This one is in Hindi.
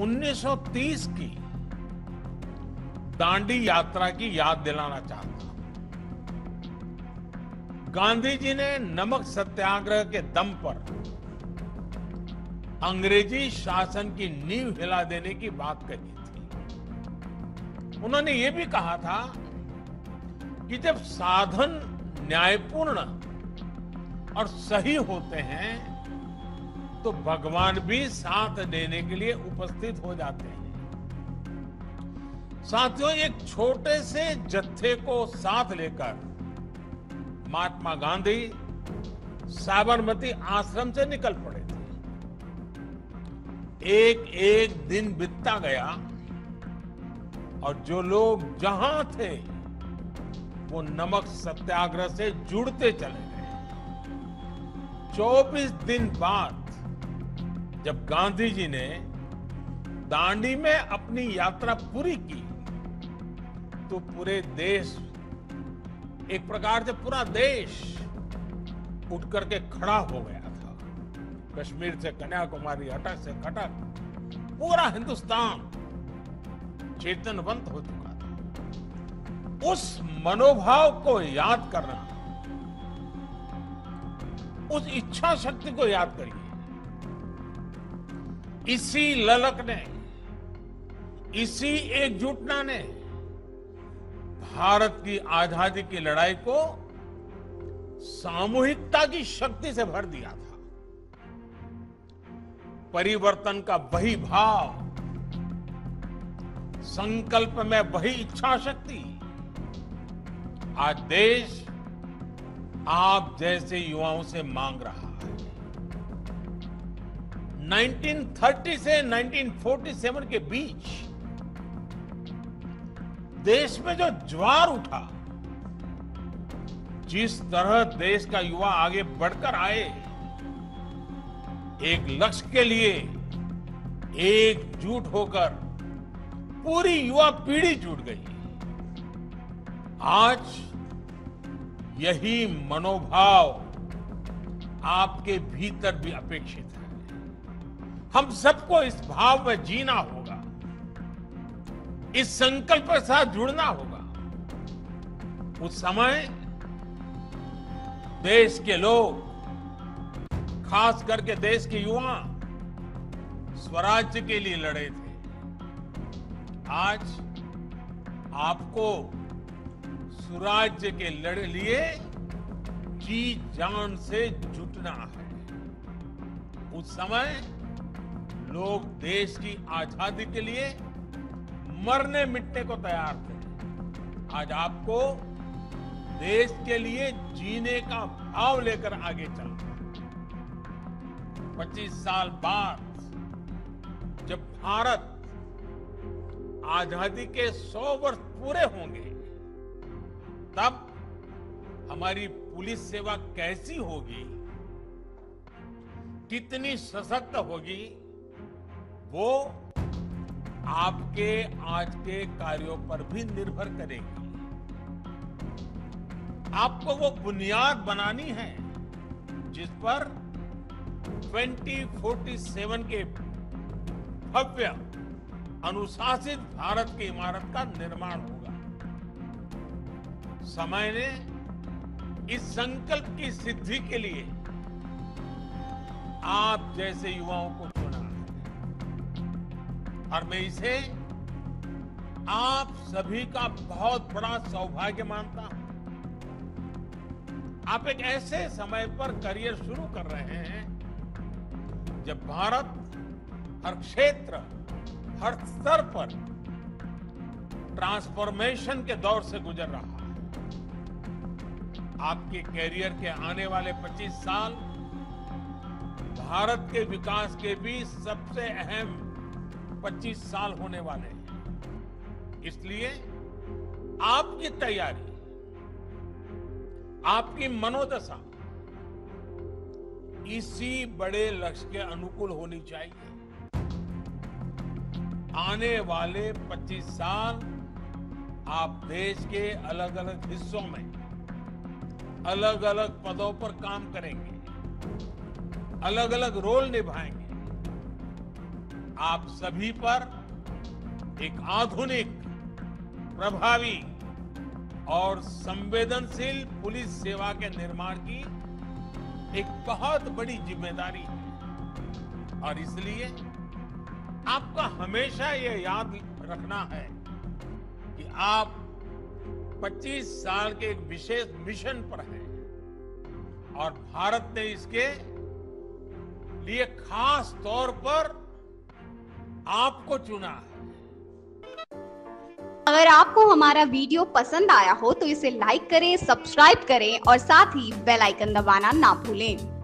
1930 की दांडी यात्रा की याद दिलाना चाहता हूं। गांधी जी ने नमक सत्याग्रह के दम पर अंग्रेजी शासन की नींव हिला देने की बात कही थी। उन्होंने ये भी कहा था कि जब साधन न्यायपूर्ण और सही होते हैं तो भगवान भी साथ देने के लिए उपस्थित हो जाते हैं। साथियों, एक छोटे से जत्थे को साथ लेकर महात्मा गांधी साबरमती आश्रम से निकल पड़े थे। एक एक दिन बीतता गया और जो लोग जहां थे वो नमक सत्याग्रह से जुड़ते चले गए। 24 दिन बाद जब गांधी जी ने दांडी में अपनी यात्रा पूरी की तो पूरे देश, एक प्रकार से पूरा देश उठ करके खड़ा हो गया था। कश्मीर से कन्याकुमारी, अटक से कटक, पूरा हिंदुस्तान चेतनवंत हो चुका था। उस मनोभाव को याद करना, उस इच्छा शक्ति को याद करिए। इसी ललक ने, इसी एकजुटता ने भारत की आजादी की लड़ाई को सामूहिकता की शक्ति से भर दिया था। परिवर्तन का वही भाव, संकल्प में वही इच्छा शक्ति आज देश आप जैसे युवाओं से मांग रहा है। 1930 से 1947 के बीच देश में जो ज्वार उठा, जिस तरह देश का युवा आगे बढ़कर आए, एक लक्ष्य के लिए एकजुट होकर पूरी युवा पीढ़ी जुट गई। आज यही मनोभाव आपके भीतर भी अपेक्षित है। हम सबको इस भाव में जीना होगा, इस संकल्प के साथ जुड़ना होगा। उस समय देश के लोग, खास करके देश के युवा, स्वराज्य के लिए लड़े थे। आज आपको स्वराज्य के लिए जी जान से जुटना है। उस समय लोग देश की आजादी के लिए मरने मिटने को तैयार थे। आज आपको देश के लिए जीने का भाव लेकर आगे चलना है। 25 साल बाद जब भारत आजादी के 100 वर्ष पूरे होंगे, तब हमारी पुलिस सेवा कैसी होगी, कितनी सशक्त होगी, वो आपके आज के कार्यों पर भी निर्भर करेगी। आपको वो बुनियाद बनानी है जिस पर 2047 के भव्य अनुशासित भारत की इमारत का निर्माण होगा। समय ने इस संकल्प की सिद्धि के लिए आप जैसे युवाओं को चुना है और मैं इसे आप सभी का बहुत बड़ा सौभाग्य मानता हूं। आप एक ऐसे समय पर करियर शुरू कर रहे हैं जब भारत हर क्षेत्र, हर स्तर पर ट्रांसफॉर्मेशन के दौर से गुजर रहा है। आपके कैरियर के आने वाले 25 साल भारत के विकास के भी सबसे अहम 25 साल होने वाले हैं। इसलिए आपकी तैयारी, आपकी मनोदशा इसी बड़े लक्ष्य के अनुकूल होनी चाहिए। आने वाले 25 साल आप देश के अलग अलग हिस्सों में अलग अलग पदों पर काम करेंगे, अलग अलग रोल निभाएंगे। आप सभी पर एक आधुनिक, प्रभावी और संवेदनशील पुलिस सेवा के निर्माण की एक बहुत बड़ी जिम्मेदारी है। और इसलिए आपका हमेशा ये याद रखना है कि आप 25 साल के एक विशेष मिशन पर हैं और भारत ने इसके लिए खास तौर पर आपको चुना है। अगर आपको हमारा वीडियो पसंद आया हो तो इसे लाइक करें, सब्सक्राइब करें और साथ ही बेल आइकन दबाना ना भूलें।